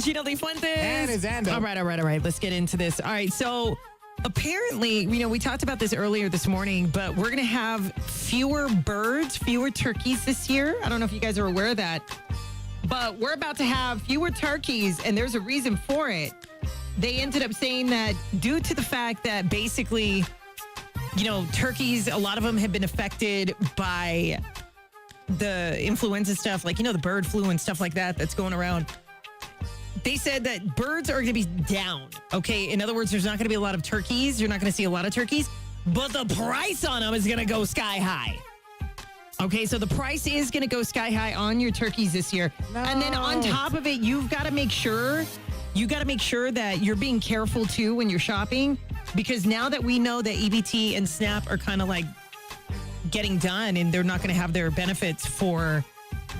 Gina Lee Fuentes. And it's Ando. All right. Let's get into this. All right, so apparently, we talked about this earlier this morning, but we're going to have fewer birds, fewer turkeys this year. I don't know if you guys are aware of that, but we're about to have fewer turkeys, and there's a reason for it. They ended up saying that due to the fact that basically, turkeys, a lot of them have been affected by the influenza stuff, like, the bird flu and stuff like that that's going around. They said that birds are going to be down, okay? In other words, there's not going to be a lot of turkeys. You're not going to see a lot of turkeys, but the price on them is going to go sky high. Okay, so the price is going to go sky high on your turkeys this year. No. And then on top of it, you've got to make sure that you're being careful too when you're shopping, because now that we know that EBT and SNAP are kind of like getting done and they're not going to have their benefits for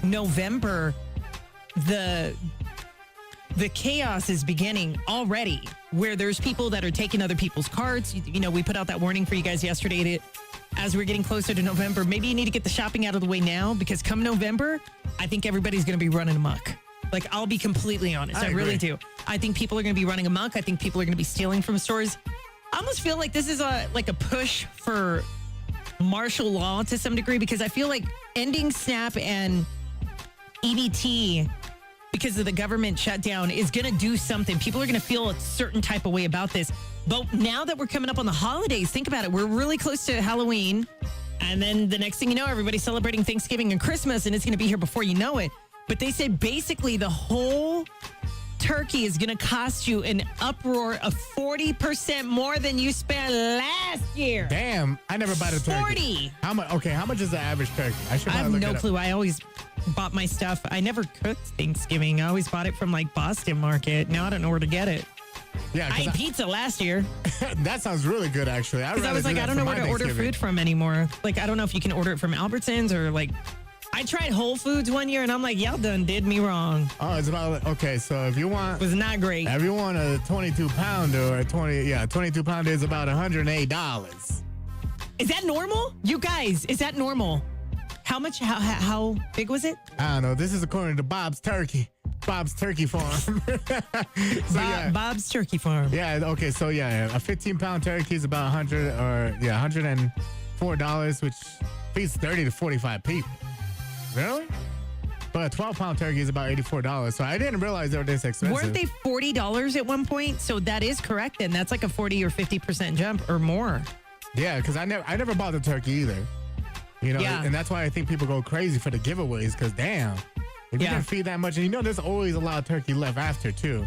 November, the chaos is beginning already, where there's people that are taking other people's cards. We put out that warning for you guys yesterday that as we're getting closer to November, maybe you need to get the shopping out of the way now, because come November, I think everybody's going to be running amok. Like, I'll be completely honest. I really do. I think people are going to be running amok. I think people are going to be stealing from stores. I almost feel like this is a push for martial law to some degree, because I feel like ending SNAP and EBT because of the government shutdown is going to do something. People are going to feel a certain type of way about this. But now that we're coming up on the holidays, think about it. We're really close to Halloween. And then the next thing you know, everybody's celebrating Thanksgiving and Christmas, and it's going to be here before you know it. But they say basically the whole turkey is going to cost you an uproar of 40% more than you spent last year. Damn, I never bought a turkey. 40. How much? Okay, how much is the average turkey? I have no clue. I always bought my stuff. I never cooked Thanksgiving. I always bought it from like Boston Market. Now I don't know where to get it. Yeah, I ate pizza last year. That sounds really good, actually. Because I was like, I don't know where to order food from anymore. Like, I don't know if you can order it from Albertsons or like. I tried Whole Foods one year and I'm like, y'all done did me wrong. Oh, it's about, okay, so if you want. It was not great. If you want a 22-pounder or 22-pounder is about $108. Is that normal? You guys, is that normal? How much, how big was it? I don't know. This is according to Bob's Turkey Farm. Bob's Turkey Farm. Yeah, okay, so yeah, a 15-pound turkey is about $104, which feeds 30 to 45 people. Really? But a 12-pound turkey is about $84. So I didn't realize they were this expensive. Weren't they $40 at one point? So that is correct. And that's like a 40 or 50% jump or more. Yeah, because I never bought the turkey either. And that's why I think people go crazy for the giveaways, because damn, if you can feed that much, and there's always a lot of turkey left after too.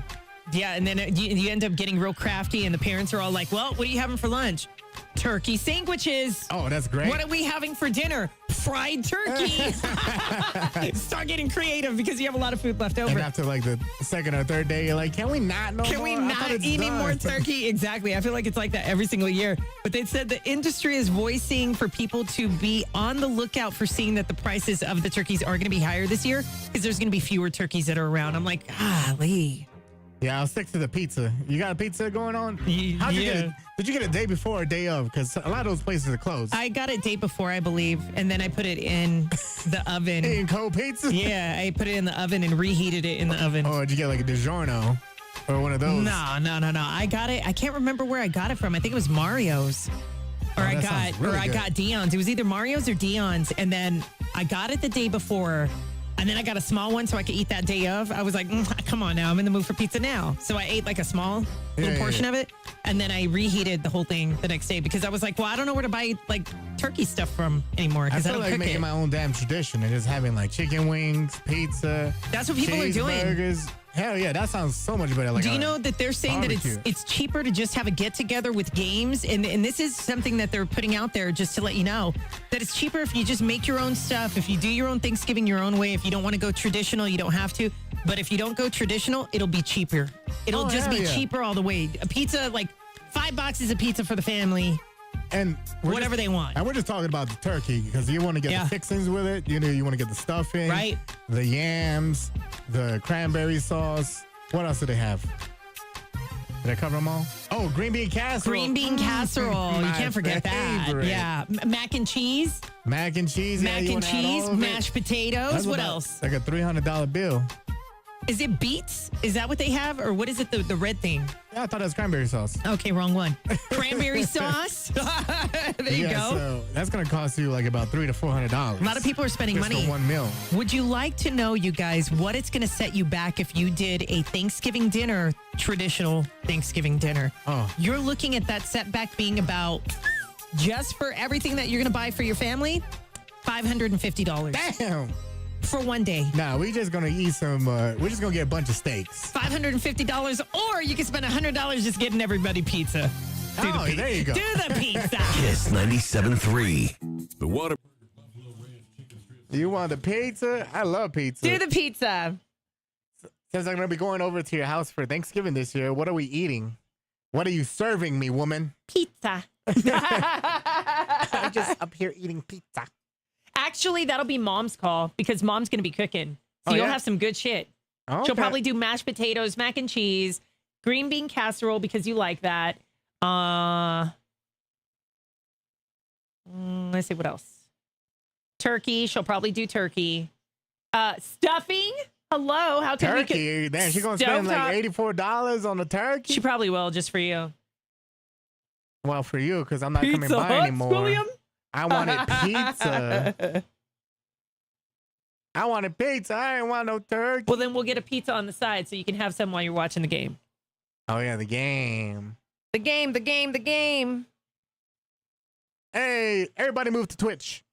Yeah, and then you end up getting real crafty, and the parents are all like, well, what are you having for lunch? Turkey sandwiches. Oh, that's great. What are we having for dinner? Fried turkey. Start getting creative because you have a lot of food left over. And after like the second or third day, you're like, can we not eat any more turkey? Exactly. I feel like it's like that every single year. But they said the industry is voicing for people to be on the lookout for seeing that the prices of the turkeys are going to be higher this year, because there's going to be fewer turkeys that are around. I'm like, golly. Yeah, I'll stick to the pizza. You got a pizza going on? How'd you get it? Did you get it day before or day of? Because a lot of those places are closed. I got it day before, I believe, and then I put it in the oven. In cold pizza? Yeah, I put it in the oven and reheated it in the oven. Or did you get like a DiGiorno or one of those? No. I got it. I can't remember where I got it from. I think it was Mario's. Or I got Dion's. It was either Mario's or Dion's, and then I got it the day before. And then I got a small one so I could eat that day of. I was like, come on now. I'm in the mood for pizza now. So I ate like a small little portion of it. And then I reheated the whole thing the next day, because I was like, well, I don't know where to buy like turkey stuff from anymore, because I don't like cook making it. my own damn tradition and just having like chicken wings, pizza. That's what people are doing. Burgers. Hell yeah, that sounds so much better. Like, do you know that they're saying barbecue. that it's cheaper to just have a get together with games, and this is something that they're putting out there just to let you know that it's cheaper if you just make your own stuff, if you do your own Thanksgiving your own way. If you don't want to go traditional, you don't have to. But if you don't go traditional, it'll be cheaper. It'll just be cheaper all the way. A pizza, like 5 boxes of pizza for the family. And whatever they want. And we're just talking about the turkey, because you want to get the fixings with it. You want to get the stuffing, right? The yams, the cranberry sauce. What else do they have? Did I cover them all? Oh, green bean casserole. Green bean casserole. You can't forget favorite. that. Yeah. Mac and cheese. Mac and cheese. Mac and cheese. Mashed potatoes. What else? Like a $300 bill. Is it beets? Is that what they have? Or what is it, the red thing? Yeah, I thought it was cranberry sauce. Okay, wrong one. Cranberry sauce? There you go. So that's going to cost you like about $300 to $400. A lot of people are spending just money. for 1 meal. Would you like to know, you guys, what it's going to set you back if you did a Thanksgiving dinner, traditional Thanksgiving dinner? Oh. You're looking at that setback being about, just for everything that you're going to buy for your family, $550. Damn. For one day. Nah, we just gonna eat some. We're just gonna get a bunch of steaks. $550, or you can spend $100 just getting everybody pizza. There you go. Do the pizza. Kiss 97.3. The water. You want the pizza? I love pizza. Do the pizza. Since I'm gonna be going over to your house for Thanksgiving this year, what are we eating? What are you serving me, woman? Pizza. I'm just up here eating pizza. Actually, that'll be Mom's call because Mom's going to be cooking. So you'll have some good shit. Okay. She'll probably do mashed potatoes, mac and cheese, green bean casserole because you like that. Let's see what else. Turkey. She'll probably do turkey. Stuffing. Hello. How can we turkey? Damn, she's gonna spend like $84 on the turkey. She probably will, just for you. Well, for you, because I'm not coming Pizza by Hut, anymore. William? I wanted pizza. I wanted pizza. I ain't want no turkey. Well, then we'll get a pizza on the side so you can have some while you're watching the game. Oh yeah, the game. The game. Hey, everybody move to Twitch.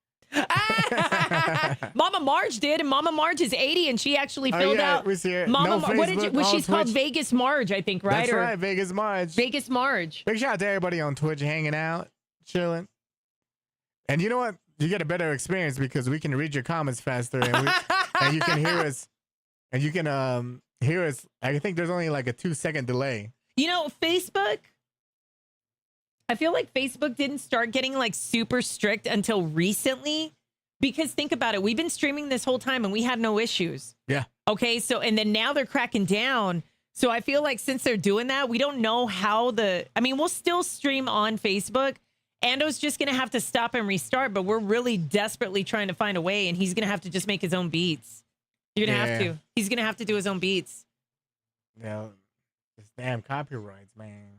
Mama Marge did, and Mama Marge is 80, and she actually filled out. We see it. Mama, No what did you? Facebook, Was all she's called Twitch. Vegas Marge, I think, right? That's right, Vegas Marge. Vegas Marge. Big shout out to everybody on Twitch hanging out, chilling. And you know what? You get a better experience because we can read your comments faster, and, and you can hear us. And you can hear us. I think there's only like a 2-second delay. You know, Facebook. I feel like Facebook didn't start getting like super strict until recently. Because think about it. We've been streaming this whole time and we had no issues. Yeah. Okay. So, and then now they're cracking down. So I feel like since they're doing that, we don't know how we'll still stream on Facebook. Ando's just going to have to stop and restart, but we're really desperately trying to find a way. And he's going to have to just make his own beats. You're going to have to. He's going to have to do his own beats. Yeah. This damn copyrights, man.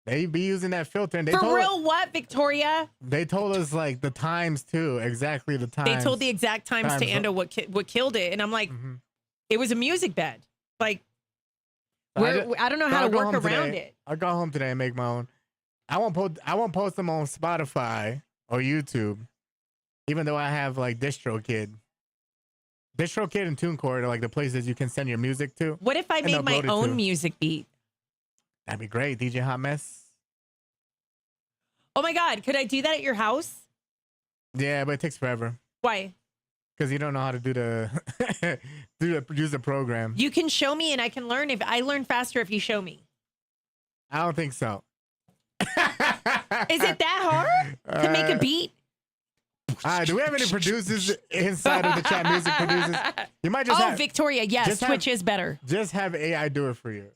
They be using that filter. And For real, what, Victoria? They told us like the times too, exactly the times. They told the exact times to Ando what killed it, and I'm like, It was a music bed. Like, I don't know how to work around it. I'll go home today and make my own. I won't post them on Spotify or YouTube, even though I have like DistroKid and TuneCore are like the places you can send your music to. What if I made my own music beat? That'd be great, DJ Hot Mess. Oh my God, could I do that at your house? Yeah, but it takes forever. Why? Because you don't know how to do the use the program. You can show me and I can learn. If I learn faster if you show me. I don't think so. Is it that hard to make a beat? Do we have any producers inside of the chat? Music producers? You might just Victoria, yes, Twitch is better. Just have AI do it for you.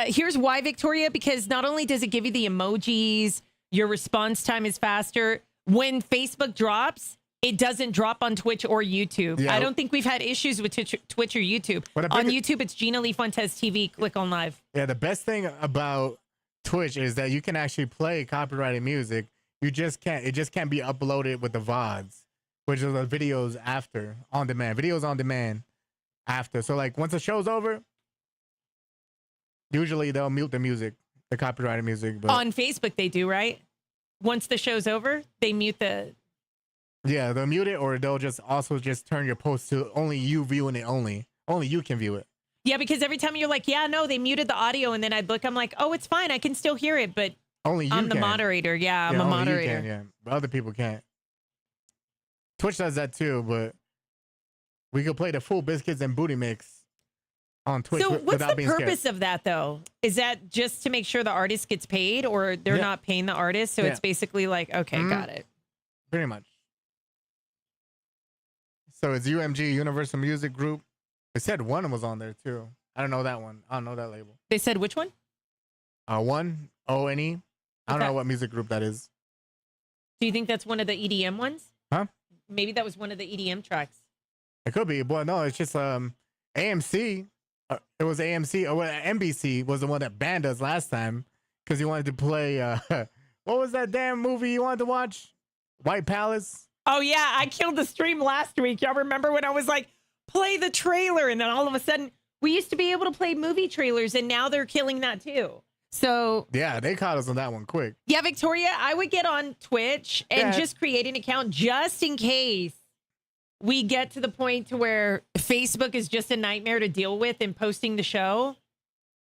Here's why, Victoria, because not only does it give you the emojis, your response time is faster. When Facebook drops, it doesn't drop on Twitch or YouTube. Yeah. I don't think we've had issues with Twitch or YouTube. On YouTube, it's Gina Lee Fuentes TV. Click on live. Yeah, the best thing about Twitch is that you can actually play copyrighted music. It just can't be uploaded with the VODs, which are the videos after, on demand. Videos on demand after. So like once the show's over, usually they'll mute the music, the copyrighted music. But on Facebook they do, right? Once the show's over, they mute the... Yeah, they'll mute it, or they'll just turn your post to only you viewing it only. Only you can view it. Yeah, because every time you're like, yeah, no, they muted the audio, and then I'd look, I'm like, oh, it's fine. I can still hear it, but only you I'm the moderator. Yeah, I'm a moderator. You can, yeah, but other people can't. Twitch does that too, but we could play the full biscuits and booty mix on Twitch. So what's the purpose of that, though? Is that just to make sure the artist gets paid, or they're not paying the artist? So it's basically like, okay, got it. Pretty much. So it's UMG, Universal Music Group. They said One was on there too. I don't know that one. I don't know that label. They said which one? One, ONE. I don't know what music group that is. Do you think that's one of the EDM ones? Huh? Maybe that was one of the EDM tracks. It could be. But no, it's just AMC. It was AMC or NBC was the one that banned us last time because he wanted to play. What was that damn movie you wanted to watch? White Palace. Oh yeah, I killed the stream last week. Y'all remember when I was like, play the trailer, and then all of a sudden we used to be able to play movie trailers, and now they're killing that too. So yeah, they caught us on that one quick. Yeah, Victoria, I would get on Twitch and just create an account just in case we get to the point to where Facebook is just a nightmare to deal with in posting the show.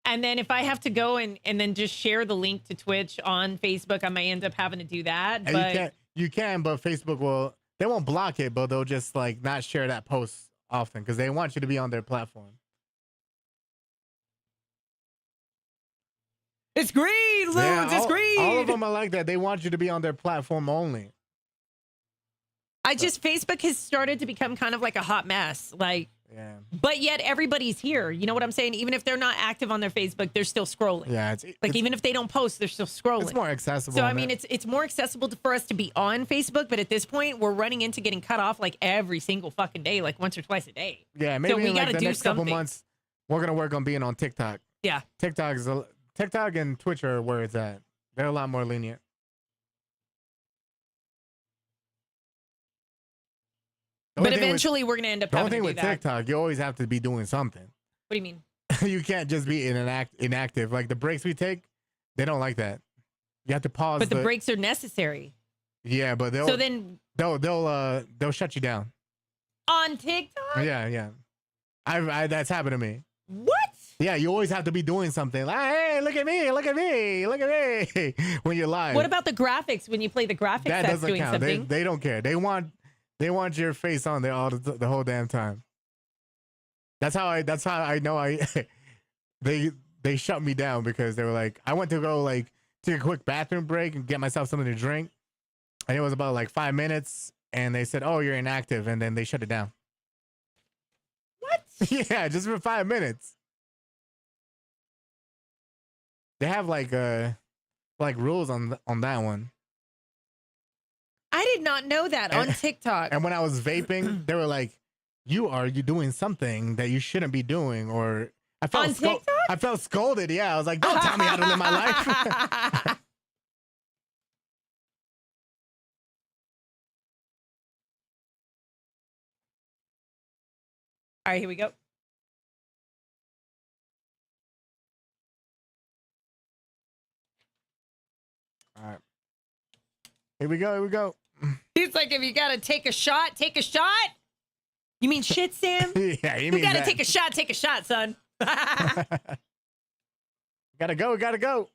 And then if I have to go and then just share the link to Twitch on Facebook, I might end up having to do that. And but you can, but Facebook they won't block it, but they'll just like not share that post often because they want you to be on their platform. It's greed, Ludes. It's greed. All of them are like that. They want you to be on their platform only. Facebook has started to become kind of like a hot mess. Like, yeah. But yet everybody's here. You know what I'm saying? Even if they're not active on their Facebook, they're still scrolling. Yeah. Even if they don't post, they're still scrolling. It's more accessible. So, I mean, it's more accessible for us to be on Facebook. But at this point, we're running into getting cut off like every single fucking day, like once or twice a day. Yeah. Maybe so we in like gotta the do next something. couple months, we're going to work on being on TikTok. Yeah. TikTok and Twitch are where it's at. They're a lot more lenient. But eventually we're going to end up having to do that. The only thing with TikTok, you always have to be doing something. What do you mean? You can't just be inactive. Like the breaks we take, they don't like that. You have to pause. But the breaks are necessary. Yeah, but they'll shut you down. On TikTok? Yeah. I that's happened to me. What? Yeah, you always have to be doing something. Like, hey, look at me. When you're live. What about the graphics? When you play the graphics, that that's doesn't doing count. something. They don't care. They want your face on there all the whole damn time. That's how I know they shut me down because they were like, I went to go like take a quick bathroom break and get myself something to drink. And it was about like 5 minutes and they said, "Oh, you're inactive," and then they shut it down. What? Yeah, just for 5 minutes. They have like rules on that one. I did not know that on TikTok. And when I was vaping, they were like, you doing something that you shouldn't be doing," or I felt scolded. Yeah, I was like, "Don't tell me how to live my life." All right, here we go. All right. Here we go. He's like, if you got to take a shot, take a shot. You mean shit, Sam? Yeah, you mean got to take a shot, son. Gotta go.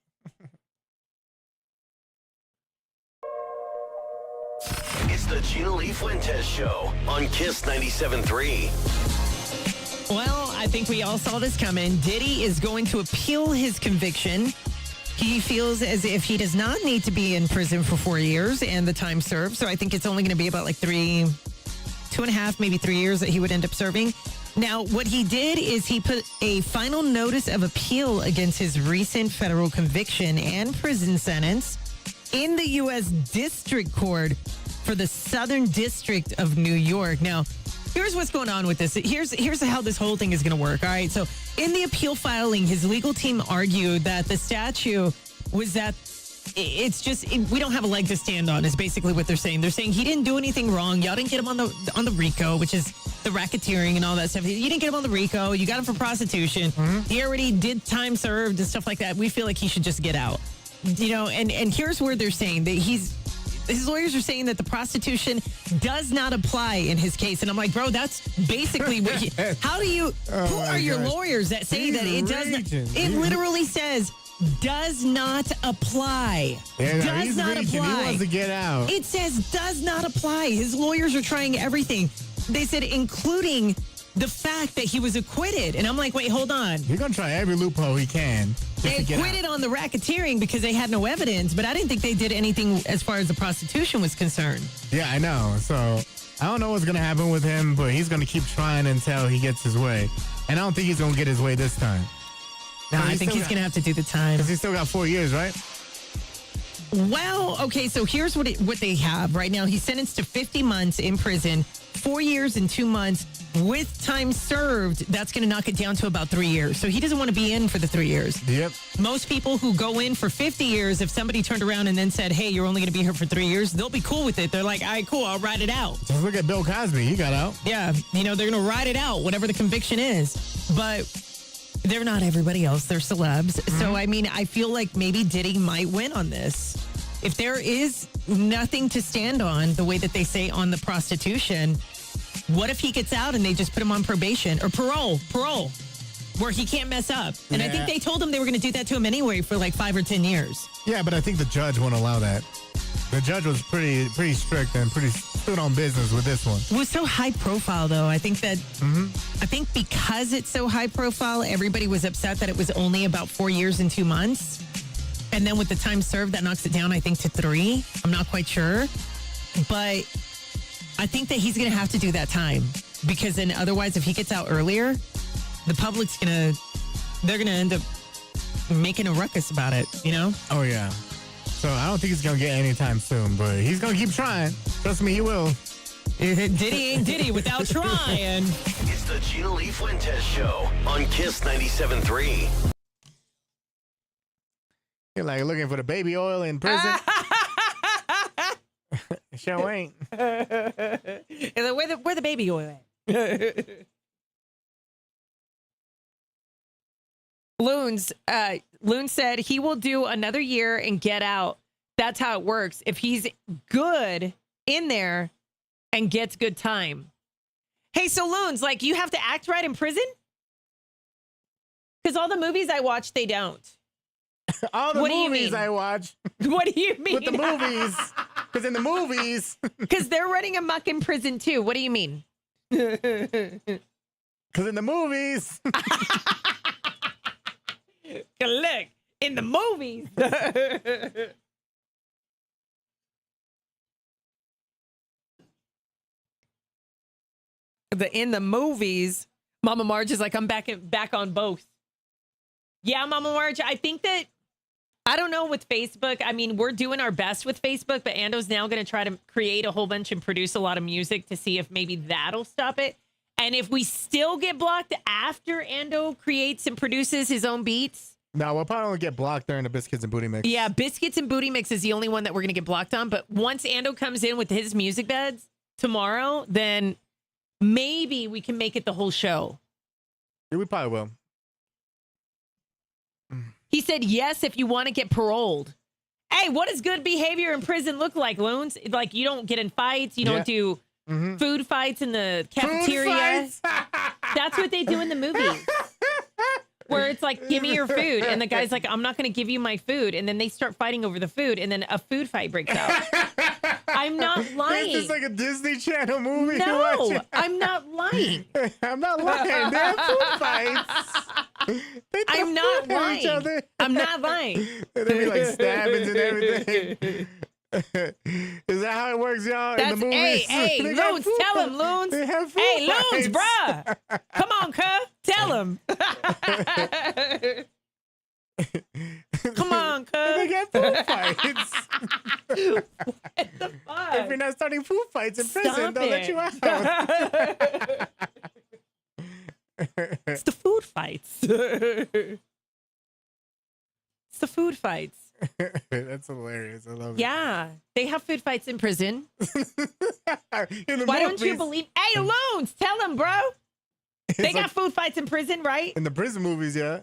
It's the Gina Lee Fuentes Show on Kiss 97.3. Well, I think we all saw this coming. Diddy is going to appeal his conviction. He feels as if he does not need to be in prison for 4 years and the time served. So I think it's only going to be about like 2.5, maybe 3 years that he would end up serving. Now, what he did is he put a final notice of appeal against his recent federal conviction and prison sentence in the U.S. District Court for the Southern District of New York. Now, here's what's going on with this. Here's how this whole thing is going to work. All right. So in the appeal filing, his legal team argued that the statute was that we don't have a leg to stand on is basically what they're saying. They're saying he didn't do anything wrong. Y'all didn't get him on the RICO, which is the racketeering and all that stuff. You didn't get him on the RICO. You got him for prostitution. Mm-hmm. He already did time served and stuff like that. We feel like he should just get out. You know, and here's where they're saying that his lawyers are saying that the prostitution does not apply in his case. And I'm like, bro, that's basically what who are your lawyers that say that it does not, it literally says does not apply. Yeah, does not apply. He wants to get out. It says does not apply. His lawyers are trying everything. They said including the fact that he was acquitted. And I'm like, wait, hold on. You're going to try every loophole he can. They acquitted on the racketeering because they had no evidence, but I didn't think they did anything as far as the prostitution was concerned. Yeah, I know. So I don't know what's going to happen with him, but he's going to keep trying until he gets his way. And I don't think he's going to get his way this time. No, I think he's going to have to do the time. Because he's still got 4 years, right? Well, okay, so here's what they have right now. He's sentenced to 50 months in prison 4 years and 2 months with time served. That's going to knock it down to about 3 years. So he doesn't want to be in for the 3 years. Yep. Most people who go in for 50 years, if somebody turned around and then said, hey, you're only going to be here for 3 years, they'll be cool with it. They're like, all right, cool, I'll ride it out. Just look at Bill Cosby. He got out. Yeah, they're going to ride it out, whatever the conviction is. But they're not everybody else. They're celebs. Mm-hmm. So, I mean, I feel like maybe Diddy might win on this. If there is nothing to stand on, the way that they say on the prostitution, what if he gets out and they just put him on probation or parole, where he can't mess up? And I think they told him they were going to do that to him anyway for like 5 or 10 years. Yeah, but I think the judge won't allow that. The judge was pretty strict and pretty stood on business with this one. It was so high profile, though. I think that, I think because it's so high profile, everybody was upset that it was only about 4 years and 2 months. And then with the time served, that knocks it down, I think, to 3. I'm not quite sure. But I think that he's going to have to do that time. Because then otherwise, if he gets out earlier, the public's they're going to end up making a ruckus about it, you know? Oh, yeah. So I don't think he's going to get any time soon, but he's going to keep trying. Trust me, he will. Diddy ain't Diddy without trying. It's the Gina Lee Fuentes Show on Kiss 97.3. You're like looking for the baby oil in prison. Sure ain't. Where the baby oil at? Loons said he will do another year and get out. That's how it works. If he's good in there and gets good time. Hey, so Loons, like, you have to act right in prison? Because all the movies I watch, they don't. All the What do you movies mean? I watch. What do you mean? With the movies. Because in the movies. Because they're running amok in prison too. What do you mean? Because in the movies. Look, in the movies. In the movies, Mama Marge is like, I'm back on both. Yeah, Mama Marge, I think that, I don't know with Facebook. I mean, we're doing our best with Facebook, but Ando's now going to try to create a whole bunch and produce a lot of music to see if maybe that'll stop it. And if we still get blocked after Ando creates and produces his own beats. No, we'll probably only get blocked during the Biscuits and Booty Mix. Yeah, Biscuits and Booty Mix is the only one that we're going to get blocked on. But once Ando comes in with his music beds tomorrow, then maybe we can make it the whole show. Yeah, we probably will. He said, yes, if you want to get paroled. Hey, what does good behavior in prison look like, Loons? Like, you don't get in fights. You don't do food fights in the cafeteria. That's what they do in the movies. Where it's like, give me your food. And the guy's like, I'm not going to give you my food. And then they start fighting over the food. And then a food fight breaks out. I'm not lying. This is like a Disney Channel movie. No, I'm not lying. I'm not lying. They have food fights. They throw I'm not food at each lying. other. I'm not lying. They be like stabbings and everything. Is that how it works, y'all? That's, in the movies? hey, They got Loons, food tell fights. him, Loons. They have food Hey, Loons, fights. bruh. Come on, cuz. Tell him. Come on, They cuz. got food fights. What the fuck? If you're not starting food fights in prison, Stop they'll let you out. It's the food fights. It's the food fights. That's hilarious. I love it. Yeah, they have food fights in prison. In the Why don't you movies. believe? Hey, Loons, tell them, bro. They It's got like- food fights in prison, right? in the prison movies, yeah.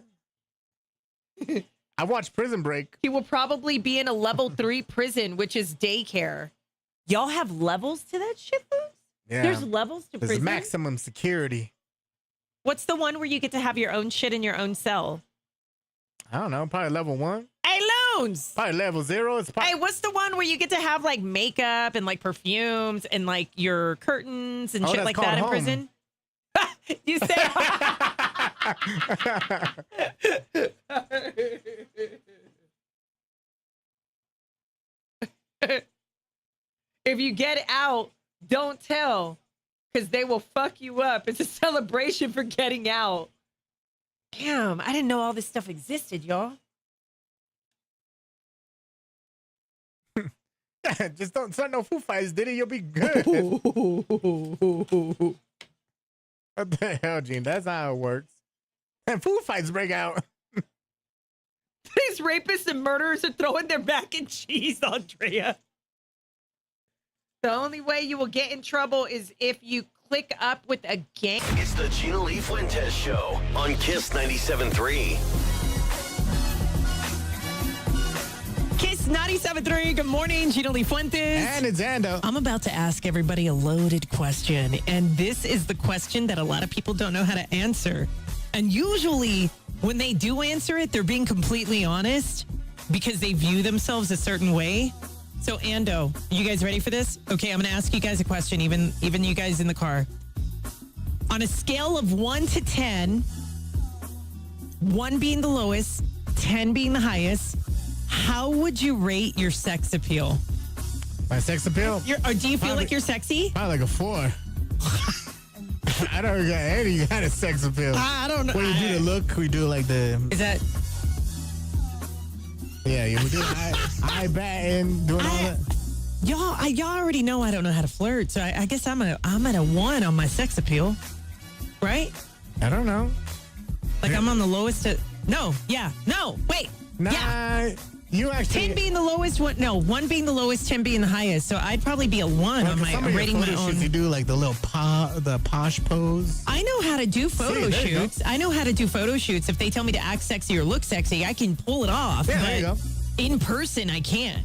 I watched Prison Break. He will probably be in a level 3 prison, which is daycare. Y'all have levels to that shit, Loons? Yeah. There's levels to There's prison? maximum security. What's the one where you get to have your own shit in your own cell? I don't know. Probably level 1. Hey, Loons! Probably level 0. It's probably, Hey, what's the one where you get to have like makeup and like perfumes and like your curtains and Oh, shit that's like called that in home. prison? You say if you get out, don't tell, because they will fuck you up. It's a celebration for getting out. Damn, I didn't know all this stuff existed, y'all. Just don't start no food fights, Diddy. You'll be good. What the hell, Gene? That's not how it works. And food fights break out. These rapists and murderers are throwing their mac and cheese, Andrea. The only way you will get in trouble is if you click up with a gang. It's the Gina Lee Fuentes Show on Kiss 97.3. Kiss 97.3. Good morning, Gina Lee Fuentes. And it's Ando. I'm about to ask everybody a loaded question, and this is the question that a lot of people don't know how to answer. And usually, when they do answer it, they're being completely honest because they view themselves a certain way. So, Ando, you guys ready for this? Okay, I'm going to ask you guys a question, even you guys in the car. On a scale of 1 to 10, 1 being the lowest, 10 being the highest, how would you rate your sex appeal? My sex appeal? Or do you feel like you're sexy? Probably like a 4. I don't got any kind of sex appeal. I don't know. When you do the look, we do like the... Is that... Yeah, we do eye batting, doing all that. Y'all already know I don't know how to flirt, so I guess I'm at a 1 on my sex appeal, right? I don't know. Like I'm on the lowest. Wait. Nah, yeah. You actually... 10 being the lowest, 1 being the lowest, 10 being the highest. So I'd probably be a 1 on my rating my own. You do like the little the posh pose. I know how to do photo shoots. I know how to do photo shoots. If they tell me to act sexy or look sexy, I can pull it off. Yeah, but there you go. In person, I can't.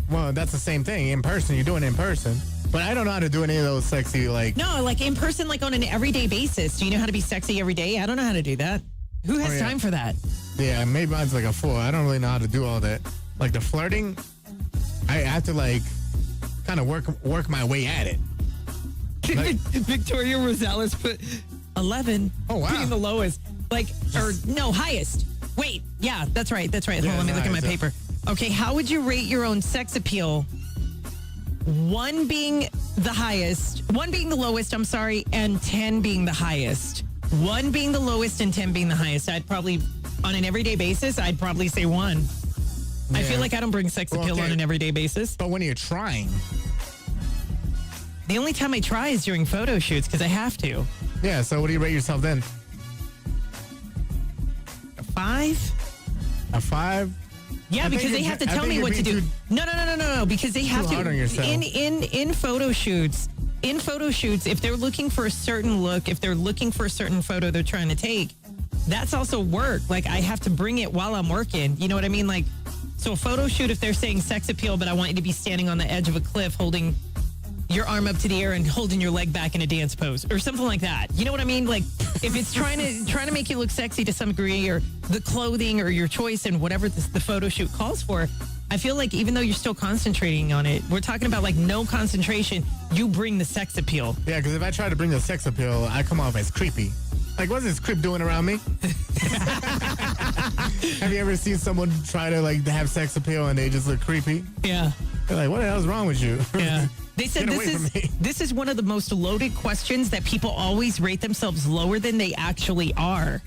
Well, that's the same thing. In person, you're doing it in person. But I don't know how to do any of those sexy, like... No, like in person, like on an everyday basis. Do you know how to be sexy every day? I don't know how to do that. Who has time for that? Yeah, maybe mine's like a 4. I don't really know how to do all that. Like the flirting, I have to like kind of work my way at it. Like, Victoria Rosales put 11. Oh, wow. Being the lowest. Like, or no, highest. Wait, yeah, that's right. Hold on, let me look at my paper. Okay, how would you rate your own sex appeal? 1 being the highest, 1 being the lowest, I'm sorry, and 10 being the highest. 1 being the lowest and 10 being the highest. I'd probably, on an everyday basis, I'd probably say 1. I feel like I don't bring sex appeal on an everyday basis. But when you're trying. The only time I try is during photo shoots because I have to. Yeah, so what do you rate yourself then? A 5? A 5? Yeah, because they have to tell me what to do. No, because they have to. Hard on yourself. In photo shoots, if they're looking for a certain look, if they're looking for a certain photo they're trying to take, that's also work. Like I have to bring it while I'm working. You know what I mean? Like, so a photo shoot, if they're saying sex appeal, but I want you to be standing on the edge of a cliff holding your arm up to the air and holding your leg back in a dance pose or something like that. You know what I mean? Like if it's trying to make you look sexy to some degree or the clothing or your choice and whatever the photo shoot calls for, I feel like even though you're still concentrating on it, we're talking about like no concentration, you bring the sex appeal. Yeah, because if I try to bring the sex appeal, I come off as creepy. Like, what's this creep doing around me? Have you ever seen someone try to like have sex appeal and they just look creepy? Yeah. They're like, what the hell's wrong with you? Yeah. They said Get away from me. this is one of the most loaded questions that people always rate themselves lower than they actually are.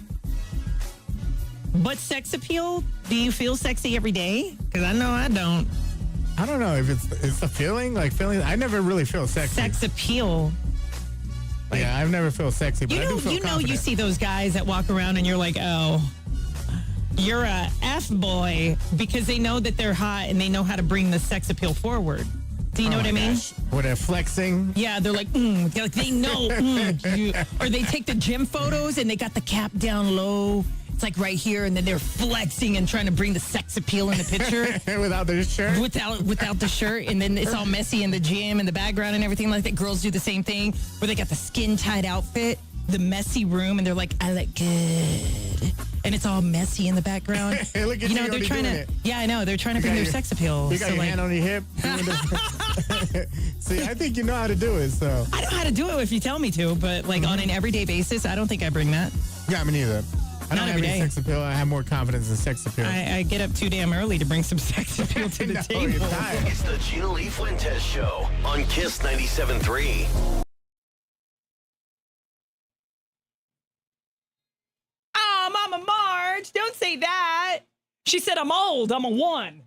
But sex appeal, do you feel sexy every day? Because I know I don't. I don't know if it's a feeling. I never really feel sexy. Sex appeal. Like, yeah, I've never felt sexy, but I do feel confident. You see those guys that walk around and you're like, oh, you're a F-boy because they know that they're hot and they know how to bring the sex appeal forward. Do you know what I mean? Gosh. Where they're flexing. Yeah, they're like, they know. Or they take the gym photos and they got the cap down low. It's like right here, and then they're flexing and trying to bring the sex appeal in the picture. Without the shirt? Without the shirt, and then it's all messy in the gym and the background and everything like that. Girls do the same thing, where they got the skin-tight outfit, the messy room, and they're like, I look good. And it's all messy in the background. Hey, look at you, they're trying to, yeah, I know, they're trying to bring their sex appeal. You got your hand on your hip. See, I think you know how to do it, so. I know how to do it if you tell me to, but like on an everyday basis, I don't think I bring that. Yeah, me neither. I don't Not have every any day. sex appeal. I have more confidence in sex appeal. I get up too damn early to bring some sex appeal to the No, table. you're tired. It's the Gina Lee Fuentes Show on Kiss 97.3. Oh, Mama Marge, don't say that. She said I'm old. I'm a 1.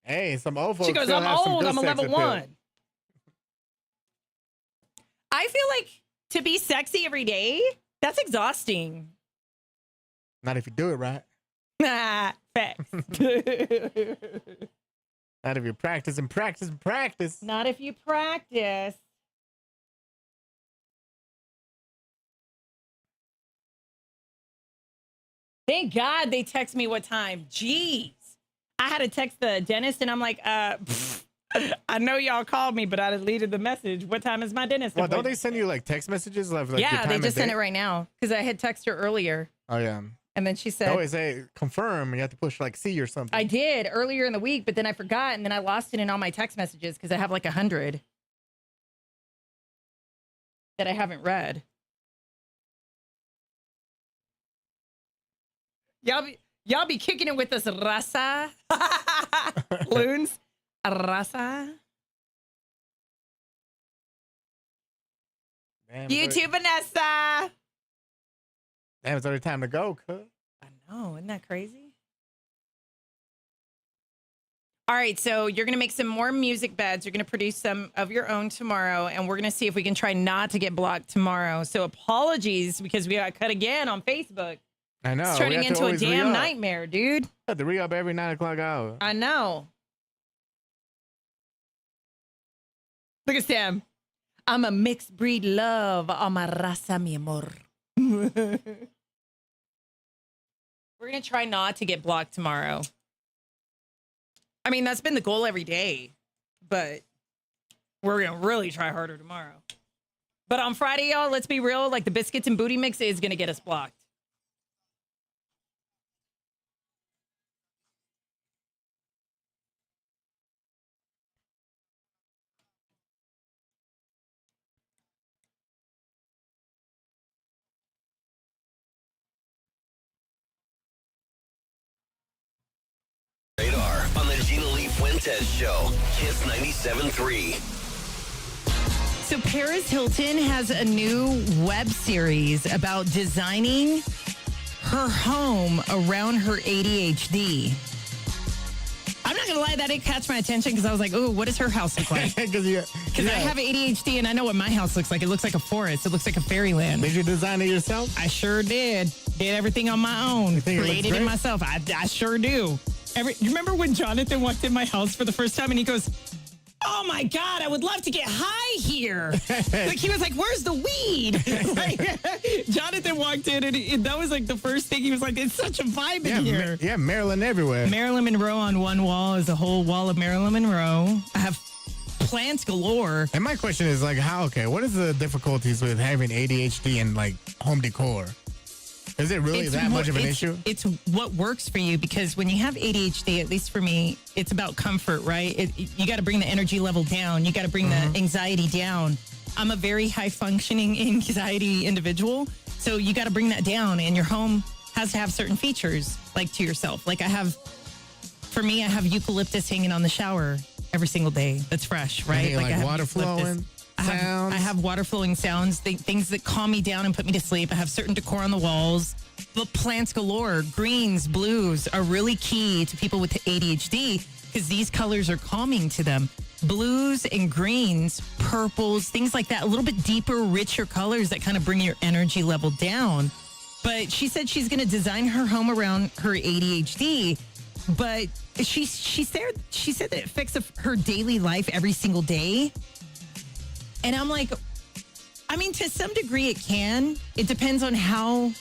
Hey, some old folks She goes, still I'm have some old. good I'm a sex level appeal. 1. I feel like to be sexy every day, that's exhausting. Not if you do it right. Nah, facts. Not if you practice and practice and practice. Not if you practice. Thank God they text me what time. Jeez. I had to text the dentist and I'm like, I know y'all called me, but I deleted the message. What time is my dentist? Well, don't appointment? they send you like text messages? Like, your Yeah, time they and just sent date? it right now because I had texted her earlier. Oh, yeah. And then she They said, always say confirm. You have to push like C or something. I did earlier in the week, but then I forgot. And then I lost it in all my text messages because I have like 100 that I haven't read. Y'all be kicking it with us, raza. Loons. Raza. Damn, You too, Vanessa. Damn, it's already time to go, cuz. I know. Isn't that crazy? All right. So you're going to make some more music beds. You're going to produce some of your own tomorrow. And we're going to see if we can try not to get blocked tomorrow. So apologies because we got cut again on Facebook. I know. It's we turning have to into a always damn re-up. nightmare, dude. We have to re-up every 9 o'clock hour. I know. Look at Sam. I'm a mixed breed love on my raza, mi amor. We're going to try not to get blocked tomorrow. I mean, that's been the goal every day, but we're going to really try harder tomorrow. But on Friday, y'all, let's be real, like the biscuits and booty mix is going to get us blocked. Radar on the Gina Lee Fuentes Show. Kiss 97.3. So Paris Hilton has a new web series about designing her home around her ADHD. I'm not gonna lie, that didn't catch my attention because I was like, "Oh, what does her house look like?" Because Because I have ADHD and I know what my house looks like. It looks like a forest. It looks like a fairyland. Did you design it yourself? I sure did. Did everything on my own. You think it looks Created it great? myself. I sure do. You remember when Jonathan walked in my house for the first time and he goes, "Oh my God, I would love to get high here." Like he was like, "Where's the weed?" Like, Jonathan walked in and that was like the first thing he was like, "It's such a vibe in here." Yeah, Maryland everywhere. Marilyn Monroe on one wall is a whole wall of Marilyn Monroe. I have plants galore. And my question is like, what is the difficulties with having ADHD and like home decor? Is it really that much of an issue? It's what works for you because when you have ADHD, at least for me, it's about comfort, right? You got to bring the energy level down. You got to bring the anxiety down. I'm a very high functioning anxiety individual. So you got to bring that down and your home has to have certain features like to yourself. Like for me, I have eucalyptus hanging on the shower every single day. That's fresh, right? Like I have water eucalyptus. flowing. Sounds. I have water flowing sounds, things that calm me down and put me to sleep. I have certain decor on the walls, but plants galore. Greens, blues are really key to people with ADHD because these colors are calming to them. Blues and greens, purples, things like that, a little bit deeper, richer colors that kind of bring your energy level down. But she said she's going to design her home around her ADHD, but she said that it affects her daily life every single day. And I'm like, I mean, to some degree it can. It depends on how,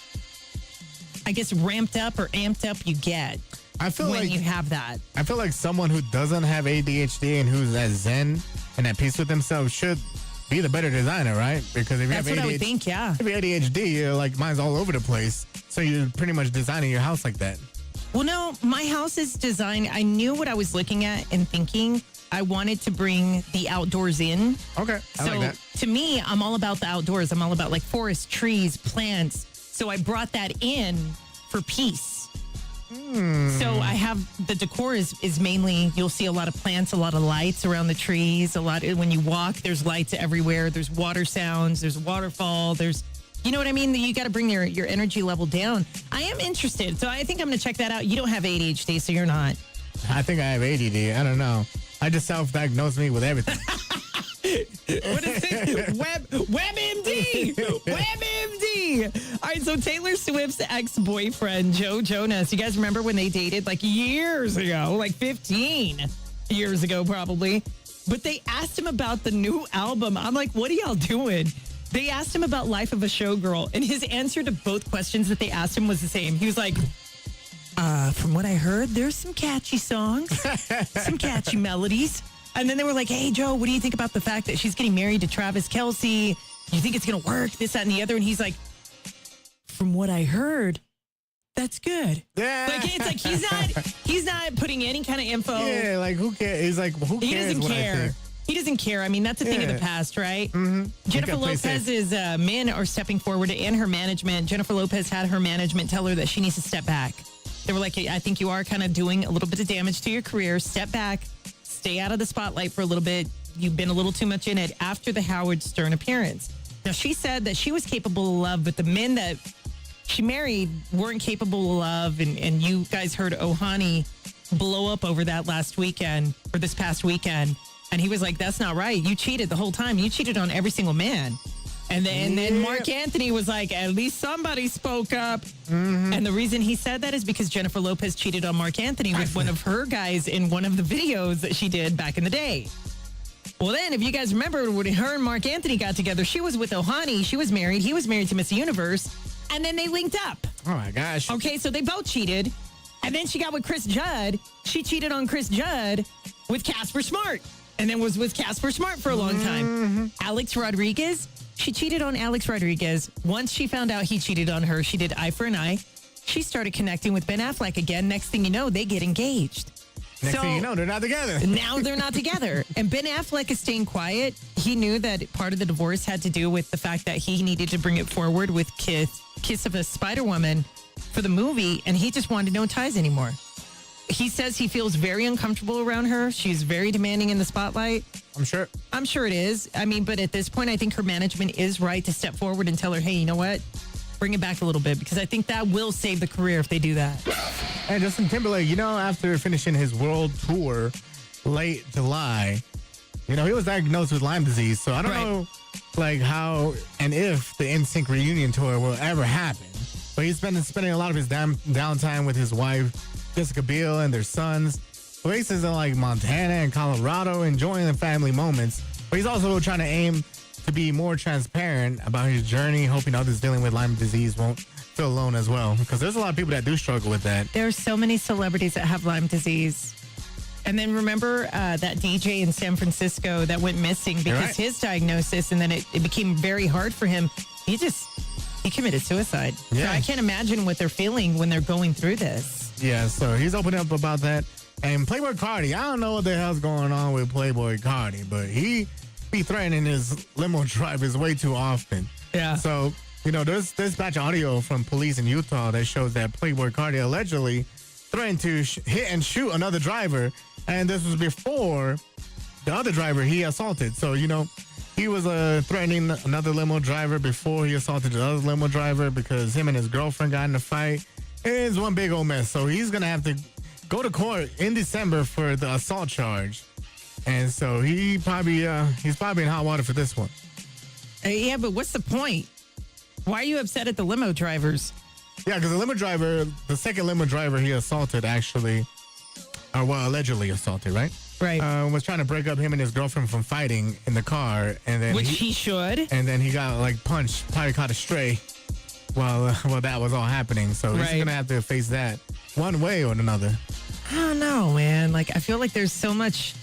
I guess, ramped up or amped up you get I feel when like you have that. I feel like someone who doesn't have ADHD and who's at zen and at peace with themselves should be the better designer, right? Because if you That's have what ADHD, I would think, yeah. if you have ADHD, you're like mine's all over the place. So you're pretty much designing your house like that. Well, no, my house is designed. I knew what I was looking at and thinking. I wanted to bring the outdoors in. Okay, I So like that. to me, I'm all about the outdoors. I'm all about like forest, trees, plants. So I brought that in for peace. So I have the decor is mainly, you'll see a lot of plants, a lot of lights around the trees, when you walk, there's lights everywhere. There's water sounds, there's a waterfall, you know what I mean? You got to bring your energy level down. I am interested. So I think I'm going to check that out. You don't have ADHD, so you're not. I think I have ADD. I don't know. I just self-diagnosed me with everything. What is it? WebMD. WebMD. All right, so Taylor Swift's ex-boyfriend, Joe Jonas, you guys remember when they dated like years ago, like 15 years ago probably, but they asked him about the new album. I'm like, what are y'all doing? They asked him about Life of a Showgirl, and his answer to both questions that they asked him was the same. He was like, from what I heard, there's some catchy songs, some catchy melodies. And then they were like, hey, Joe, what do you think about the fact that she's getting married to Travis Kelce? You think it's going to work, this, that, and the other? And he's like, from what I heard, that's good. Yeah. Like, it's like he's not putting any kind of info. Yeah, like who cares? He's like, who cares? He doesn't what I care. think? He doesn't care. I mean, that's a thing of the Yeah. past, right? Mm-hmm. Jennifer Lopez's men are stepping forward, and her management. Jennifer Lopez had her management tell her that she needs to step back. They were like, I think you are kind of doing a little bit of damage to your career. Step back, stay out of the spotlight for a little bit. You've been a little too much in it after the Howard Stern appearance. Now, she said that she was capable of love, but the men that she married weren't capable of love. And you guys heard Ohani blow up over that last weekend or this past weekend. And he was like, that's not right. You cheated the whole time. You cheated on every single man. And then Mark Anthony was like, at least somebody spoke up. Mm-hmm. And the reason he said that is because Jennifer Lopez cheated on Mark Anthony with one of her guys in one of the videos that she did back in the day. Well, then, if you guys remember when her and Mark Anthony got together, she was with Ohani. She was married. He was married to Miss Universe. And then they linked up. Oh, my gosh. Okay, so they both cheated. And then she got with Chris Judd. She cheated on Chris Judd with Casper Smart. And then was with Casper Smart for a long time. Mm-hmm. Alex Rodriguez. She cheated on Alex Rodriguez. Once she found out he cheated on her, she did eye for an eye. She started connecting with Ben Affleck again. Next thing you know, they get engaged. Next thing you know, they're not together. Now they're not together. And Ben Affleck is staying quiet. He knew that part of the divorce had to do with the fact that he needed to bring it forward with Kiss of a Spider-Woman for the movie, and he just wanted no ties anymore. He says he feels very uncomfortable around her. She's very demanding in the spotlight. I'm sure it is. I mean, but at this point, I think her management is right to step forward and tell her, hey, you know what? Bring it back a little bit, because I think that will save the career if they do that. And Justin Timberlake, after finishing his world tour late July, he was diagnosed with Lyme disease. So I don't know, like, how and if the NSYNC reunion tour will ever happen. But he's been spending a lot of his downtime with his wife, Jessica Biel, and their sons. Places in like Montana and Colorado, enjoying the family moments. But he's also trying to aim to be more transparent about his journey, hoping others dealing with Lyme disease won't feel alone as well. Because there's a lot of people that do struggle with that. There's so many celebrities that have Lyme disease. And then remember that DJ in San Francisco that went missing because his diagnosis, and then it became very hard for him. He committed suicide. Yeah. So I can't imagine what they're feeling when they're going through this. Yeah, so he's opening up about that. And Playboy Cardi, I don't know what the hell's going on with Playboy Cardi, but he be threatening his limo drivers way too often. Yeah. So, there's dispatch audio from police in Utah that shows that Playboy Cardi allegedly threatened to hit and shoot another driver. And this was before the other driver he assaulted. So, he was threatening another limo driver before he assaulted the other limo driver because him and his girlfriend got in a fight. It's one big old mess. So he's going to have to go to court in December for the assault charge. And so he's probably in hot water for this one. Yeah, but what's the point? Why are you upset at the limo drivers? Yeah, because the second limo driver he assaulted allegedly assaulted, right? Right. Was trying to break up him and his girlfriend from fighting in the car. And then Which he should. And then he got punched, probably caught a stray while that was all happening. So he's going to have to face that one way or another. I don't know, man. Like, I feel like there's so much.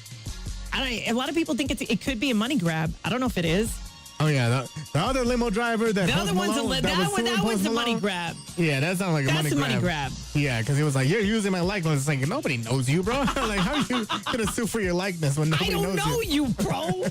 A lot of people think it could be a money grab. I don't know if it is. Oh yeah, the other limo driver that the other one's that one's the money grab. Yeah, that sounds like That's a money grab. Yeah, because he was like, "You're using my likeness." It's like nobody knows you, bro. Like, how are you gonna sue for your likeness when nobody knows you? I don't know you, bro.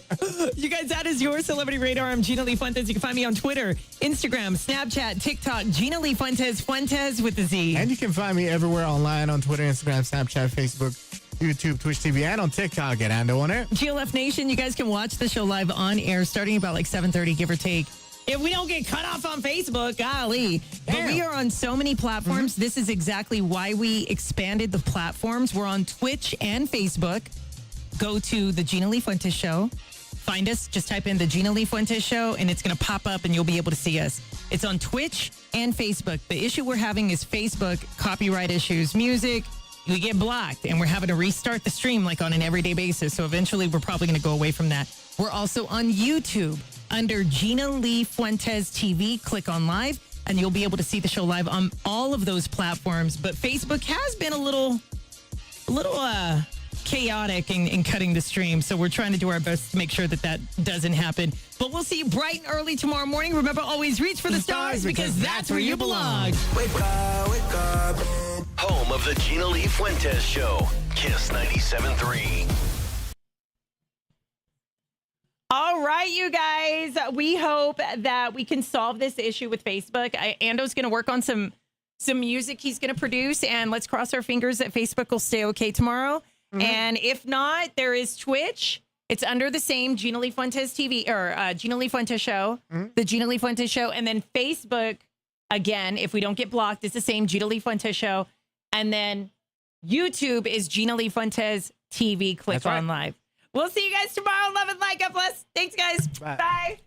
You guys, that is your Celebrity Radar. I'm Gina Lee Fuentes. You can find me on Twitter, Instagram, Snapchat, TikTok. Gina Lee Fuentes, Fuentes with the Z. And you can find me everywhere online on Twitter, Instagram, Snapchat, Facebook, YouTube, Twitch TV, and on TikTok at Ando on air. GLF Nation, you guys can watch the show live on air starting about 7:30, give or take. If we don't get cut off on Facebook, golly. But Damn. we are on so many platforms. This is exactly why we expanded the platforms. We're on Twitch and Facebook. Go to the Gina Lee Fuentes Show. Find us. Just type in the Gina Lee Fuentes Show, and it's going to pop up, and you'll be able to see us. It's on Twitch and Facebook. The issue we're having is Facebook, copyright issues, music. We get blocked, and we're having to restart the stream like on an everyday basis. So eventually, we're probably going to go away from that. We're also on YouTube under Gina Lee Fuentes TV. Click on live, and you'll be able to see the show live on all of those platforms. But Facebook has been a little chaotic in cutting the stream. So we're trying to do our best to make sure that doesn't happen. But we'll see you bright and early tomorrow morning. Remember, always reach for the stars because that's where you belong. Wake up, wake up. Home of the Gina Lee Fuentes Show. Kiss 97.3. All right, you guys. We hope that we can solve this issue with Facebook. Ando's going to work on some music he's going to produce, and let's cross our fingers that Facebook will stay okay tomorrow. And if not, there is Twitch. It's under the same Gina Lee Fuentes TV or Gina Lee Fuentes Show, the Gina Lee Fuentes Show. And then Facebook, again, if we don't get blocked, it's the same Gina Lee Fuentes Show. And then YouTube is Gina Lee Fuentes TV. Click That's right. on live. We'll see you guys tomorrow. Love and like. God bless. Thanks, guys. Bye. Bye.